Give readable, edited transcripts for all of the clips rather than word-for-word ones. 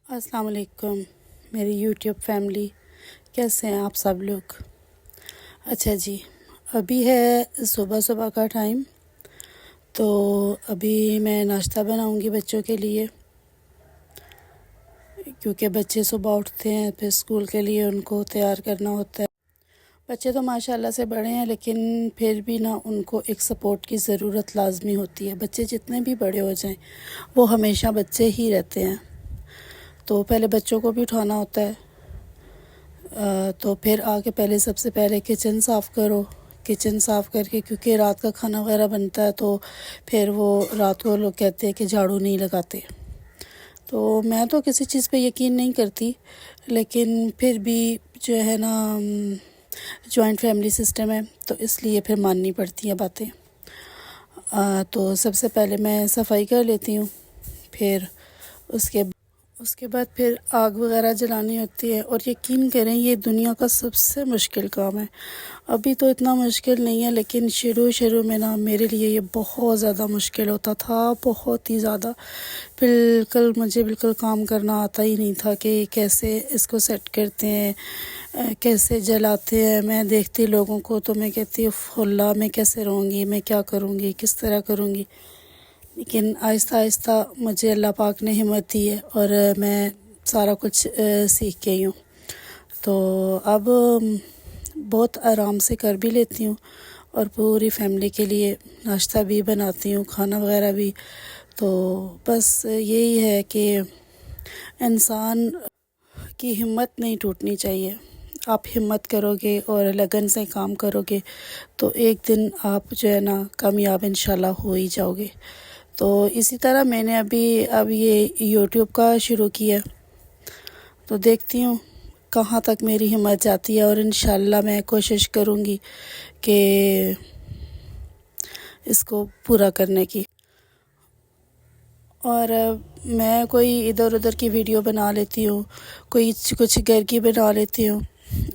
السلام علیکم میری یوٹیوب فیملی، کیسے ہیں آپ سب لوگ؟ اچھا جی، ابھی ہے صبح کا ٹائم، تو ابھی میں ناشتہ بناؤں گی بچوں کے لیے، کیونکہ بچے صبح اٹھتے ہیں پھر اسکول کے لیے ان کو تیار کرنا ہوتا ہے۔ بچے تو ماشاءاللہ سے بڑے ہیں، لیکن پھر بھی نا ان کو ایک سپورٹ کی ضرورت لازمی ہوتی ہے۔ بچے جتنے بھی بڑے ہو جائیں وہ ہمیشہ بچے ہی رہتے ہیں، تو پہلے بچوں کو بھی اٹھانا ہوتا ہے، تو پھر آگے پہلے سب سے پہلے کچن صاف کرو، کچن صاف کر کے، کیونکہ رات کا کھانا وغیرہ بنتا ہے تو پھر وہ رات کو لوگ کہتے ہیں کہ جھاڑو نہیں لگاتے، تو میں تو کسی چیز پہ یقین نہیں کرتی، لیکن پھر بھی جو ہے نا جوائنٹ فیملی سسٹم ہے تو اس لیے پھر ماننی پڑتی ہیں باتیں۔ تو سب سے پہلے میں صفائی کر لیتی ہوں، پھر اس کے بعد پھر آگ وغیرہ جلانی ہوتی ہے، اور یقین کریں یہ دنیا کا سب سے مشکل کام ہے۔ ابھی تو اتنا مشکل نہیں ہے، لیکن شروع میں نا میرے لیے یہ بہت زیادہ مشکل ہوتا تھا، بہت ہی زیادہ۔ مجھے بالکل کام کرنا آتا ہی نہیں تھا کہ کیسے اس کو سیٹ کرتے ہیں، کیسے جلاتے ہیں۔ میں دیکھتی لوگوں کو تو میں کہتی اللہ میں کیسے رہوں گی، میں کیا کروں گی، کس طرح کروں گی، لیکن آہستہ آہستہ مجھے اللہ پاک نے ہمت دی ہے اور میں سارا کچھ سیکھ گئی ہوں، تو اب بہت آرام سے کر بھی لیتی ہوں، اور پوری فیملی کے لیے ناشتہ بھی بناتی ہوں، کھانا وغیرہ بھی۔ تو بس یہی ہے کہ انسان کی ہمت نہیں ٹوٹنی چاہیے۔ آپ ہمت کرو گے اور لگن سے کام کرو گے تو ایک دن آپ جو ہے نا کامیاب انشاءاللہ ہو ہی جاؤ گے۔ تو اسی طرح میں نے اب یہ یوٹیوب کا شروع کیا، تو دیکھتی ہوں کہاں تک میری ہمت جاتی ہے، اور انشاءاللہ میں کوشش کروں گی کہ اس کو پورا کرنے کی۔ اور میں کوئی ادھر ادھر کی ویڈیو بنا لیتی ہوں، کوئی کچھ گھر کی بنا لیتی ہوں،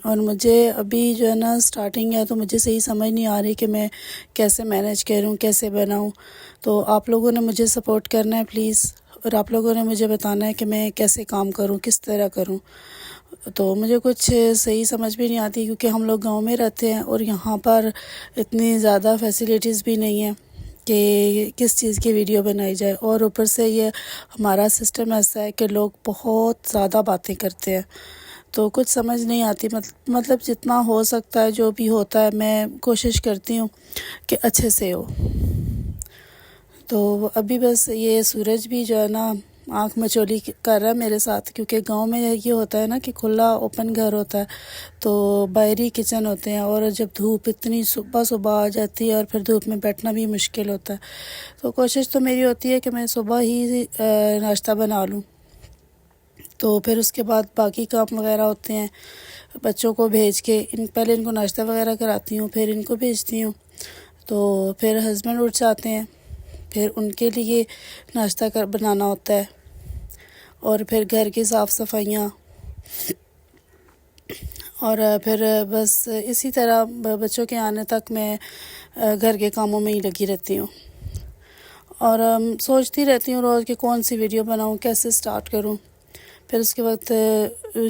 اور مجھے ابھی جو ہے نا سٹارٹنگ ہے تو مجھے صحیح سمجھ نہیں آ رہی کہ میں کیسے مینیج کروں، کیسے بناؤں۔ تو آپ لوگوں نے مجھے سپورٹ کرنا ہے پلیز، اور آپ لوگوں نے مجھے بتانا ہے کہ میں کیسے کام کروں، کس طرح کروں۔ تو مجھے کچھ صحیح سمجھ بھی نہیں آتی، کیونکہ ہم لوگ گاؤں میں رہتے ہیں اور یہاں پر اتنی زیادہ فیسیلیٹیز بھی نہیں ہیں کہ کس چیز کی ویڈیو بنائی جائے، اور اوپر سے یہ ہمارا سسٹم ایسا ہے کہ لوگ بہت زیادہ باتیں کرتے ہیں، تو کچھ سمجھ نہیں آتی۔ مطلب جتنا ہو سکتا ہے، جو بھی ہوتا ہے، میں کوشش کرتی ہوں کہ اچھے سے ہو۔ تو ابھی بس یہ سورج بھی جو ہے نا آنکھ مچولی کر رہا ہے میرے ساتھ، کیونکہ گاؤں میں یہ ہوتا ہے نا کہ کھلا اوپن گھر ہوتا ہے، تو باہری کچن ہوتے ہیں، اور جب دھوپ اتنی صبح آ جاتی ہے اور پھر دھوپ میں بیٹھنا بھی مشکل ہوتا ہے، تو کوشش تو میری ہوتی ہے کہ میں صبح ہی ناشتہ بنا لوں، تو پھر اس کے بعد باقی کام وغیرہ ہوتے ہیں، بچوں کو بھیج کے پہلے ان کو ناشتہ وغیرہ کراتی ہوں، پھر ان کو بھیجتی ہوں، تو پھر ہسبینڈ اٹھ جاتے ہیں، پھر ان کے لیے ناشتہ بنانا ہوتا ہے، اور پھر گھر کی صاف صفائیاں، اور پھر بس اسی طرح بچوں کے آنے تک میں گھر کے کاموں میں ہی لگی رہتی ہوں، اور سوچتی رہتی ہوں روز کہ کون سی ویڈیو بناؤں، کیسے سٹارٹ کروں۔ پھر اس کے بعد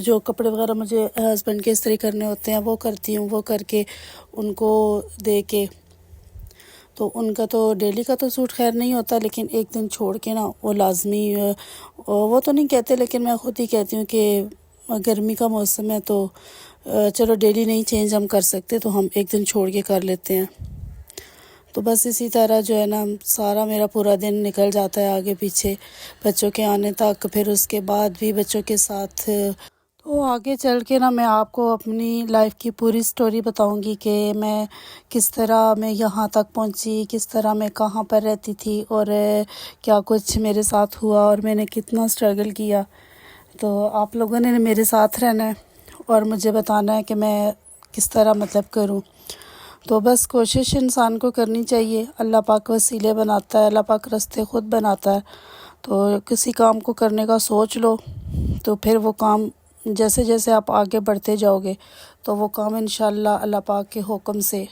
جو کپڑے وغیرہ مجھے ہسبینڈ کے استری کرنے ہوتے ہیں وہ کرتی ہوں، وہ کر کے ان کو دے کے، تو ان کا تو ڈیلی کا تو سوٹ خیر نہیں ہوتا، لیکن ایک دن چھوڑ کے نا وہ لازمی، وہ تو نہیں کہتے لیکن میں خود ہی کہتی ہوں کہ گرمی کا موسم ہے تو چلو ڈیلی نہیں چینج ہم کر سکتے تو ہم ایک دن چھوڑ کے کر لیتے ہیں۔ تو بس اسی طرح جو ہے نا سارا میرا پورا دن نکل جاتا ہے آگے پیچھے بچوں کے آنے تک، پھر اس کے بعد بھی بچوں کے ساتھ۔ تو آگے چل کے نا میں آپ کو اپنی لائف کی پوری سٹوری بتاؤں گی کہ میں کس طرح میں یہاں تک پہنچی، کس طرح میں کہاں پر رہتی تھی، اور کیا کچھ میرے ساتھ ہوا، اور میں نے کتنا سٹرگل کیا۔ تو آپ لوگوں نے میرے ساتھ رہنا ہے اور مجھے بتانا ہے کہ میں کس طرح مطلب کروں۔ تو بس کوشش انسان کو کرنی چاہیے، اللہ پاک وسیلے بناتا ہے، اللہ پاک راستے خود بناتا ہے، تو کسی کام کو کرنے کا سوچ لو تو پھر وہ کام جیسے جیسے آپ آگے بڑھتے جاؤ گے تو وہ کام انشاءاللہ اللہ پاک کے حکم سے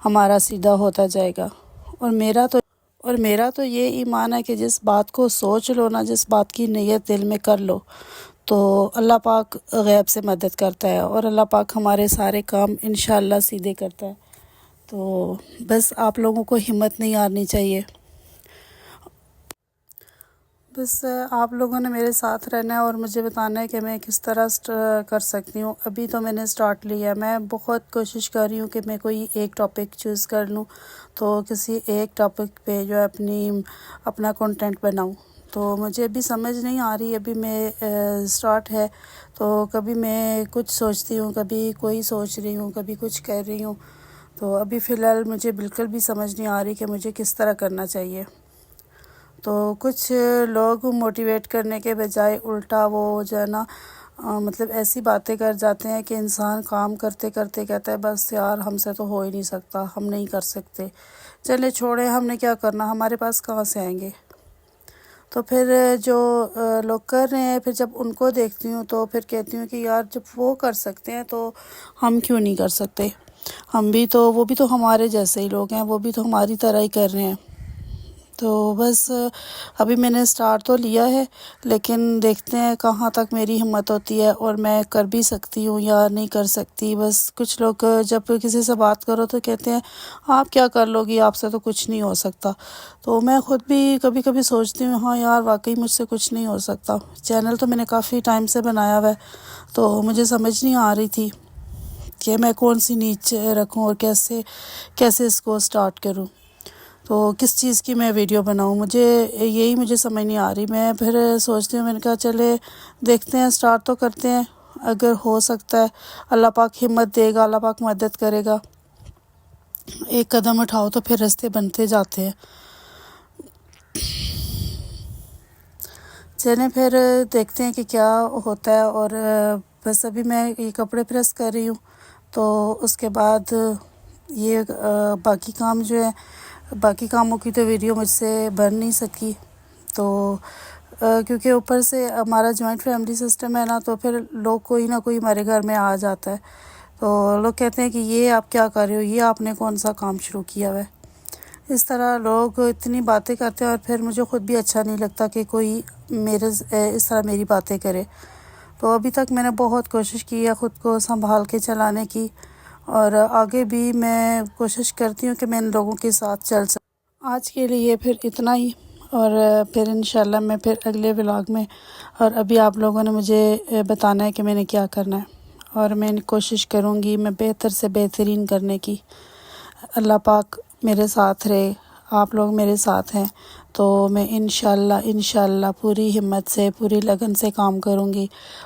ہمارا سیدھا ہوتا جائے گا۔ اور میرا تو یہ ایمان ہے کہ جس بات کو سوچ لو نا، جس بات کی نیت دل میں کر لو، تو اللہ پاک غیب سے مدد کرتا ہے، اور اللہ پاک ہمارے سارے کام انشاءاللہ سیدھے کرتا ہے۔ تو بس آپ لوگوں کو ہمت نہیں ہارنی چاہیے، بس آپ لوگوں نے میرے ساتھ رہنا ہے اور مجھے بتانا ہے کہ میں کس طرح کر سکتی ہوں۔ ابھی تو میں نے سٹارٹ لیا ہے، میں بہت کوشش کر رہی ہوں کہ میں کوئی ایک ٹاپک چوز کر لوں، تو کسی ایک ٹاپک پہ جو ہے اپنا کنٹینٹ بناؤں۔ تو مجھے ابھی سمجھ نہیں آ رہی، ابھی میں سٹارٹ ہے، تو کبھی میں کچھ سوچتی ہوں، کبھی کوئی سوچ رہی ہوں، کبھی کچھ کر رہی ہوں۔ تو ابھی فی الحال مجھے بالکل بھی سمجھ نہیں آ رہی کہ مجھے کس طرح کرنا چاہیے۔ تو کچھ لوگ موٹیویٹ کرنے کے بجائے الٹا وہ جو ہے نا مطلب ایسی باتیں کر جاتے ہیں کہ انسان کام کرتے کرتے کہتا ہے بس یار ہم سے تو ہو ہی نہیں سکتا، ہم نہیں کر سکتے، چلے چھوڑیں، ہم نے کیا کرنا، ہمارے پاس کہاں سے آئیں گے۔ تو پھر جو لوگ کر رہے ہیں، پھر جب ان کو دیکھتی ہوں تو پھر کہتی ہوں کہ یار جب وہ کر سکتے ہیں تو ہم کیوں نہیں کر سکتے، وہ بھی تو ہمارے جیسے ہی لوگ ہیں، وہ بھی تو ہماری طرح ہی کر رہے ہیں۔ تو بس ابھی میں نے سٹارٹ تو لیا ہے، لیکن دیکھتے ہیں کہاں تک میری ہمت ہوتی ہے اور میں کر بھی سکتی ہوں یا نہیں کر سکتی۔ بس کچھ لوگ جب کسی سے بات کرو تو کہتے ہیں آپ کیا کر لو گی، آپ سے تو کچھ نہیں ہو سکتا۔ تو میں خود بھی کبھی کبھی سوچتی ہوں ہاں یار واقعی مجھ سے کچھ نہیں ہو سکتا۔ چینل تو میں نے کافی ٹائم سے بنایا ہوا ہے، تو مجھے سمجھ نہیں آ رہی تھی کہ میں کون سی نیچ رکھوں اور کیسے اس کو سٹارٹ کروں، تو کس چیز کی میں ویڈیو بناؤں، مجھے سمجھ نہیں آ رہی۔ میں پھر سوچتی ہوں، میں نے کہا چلے دیکھتے ہیں، سٹارٹ تو کرتے ہیں، اگر ہو سکتا ہے اللہ پاک ہمت دے گا، اللہ پاک مدد کرے گا، ایک قدم اٹھاؤ تو پھر راستے بنتے جاتے ہیں۔ چلیں پھر دیکھتے ہیں کہ کیا ہوتا ہے۔ اور بس ابھی میں یہ کپڑے پریس کر رہی ہوں، تو اس کے بعد یہ باقی کام جو ہے، باقی کاموں کی تو ویڈیو مجھ سے بن نہیں سکی، تو کیونکہ اوپر سے ہمارا جوائنٹ فیملی سسٹم ہے نا، تو پھر لوگ کوئی نہ کوئی ہمارے گھر میں آ جاتا ہے، تو لوگ کہتے ہیں کہ یہ آپ کیا کر رہے ہو، یہ آپ نے کون سا کام شروع کیا ہوا ہے۔ اس طرح لوگ اتنی باتیں کرتے ہیں، اور پھر مجھے خود بھی اچھا نہیں لگتا کہ کوئی اس طرح میری باتیں کرے۔ تو ابھی تک میں نے بہت کوشش کی ہے خود کو سنبھال کے چلانے کی، اور آگے بھی میں کوشش کرتی ہوں کہ میں ان لوگوں کے ساتھ چل سکوں۔ آج کے لیے پھر اتنا ہی، اور پھر انشاءاللہ میں پھر اگلے ولاگ میں، اور ابھی آپ لوگوں نے مجھے بتانا ہے کہ میں نے کیا کرنا ہے، اور میں کوشش کروں گی میں بہتر سے بہترین کرنے کی۔ اللہ پاک میرے ساتھ رہے، آپ لوگ میرے ساتھ ہیں، تو میں انشاءاللہ پوری ہمت سے، پوری لگن سے کام کروں گی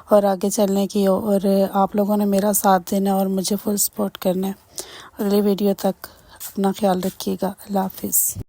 اور آگے چلنے کی، اور آپ لوگوں نے میرا ساتھ دینا اور مجھے فل سپورٹ کرنا ہے۔ اگلی ویڈیو تک اپنا خیال رکھیے گا۔ اللہ حافظ۔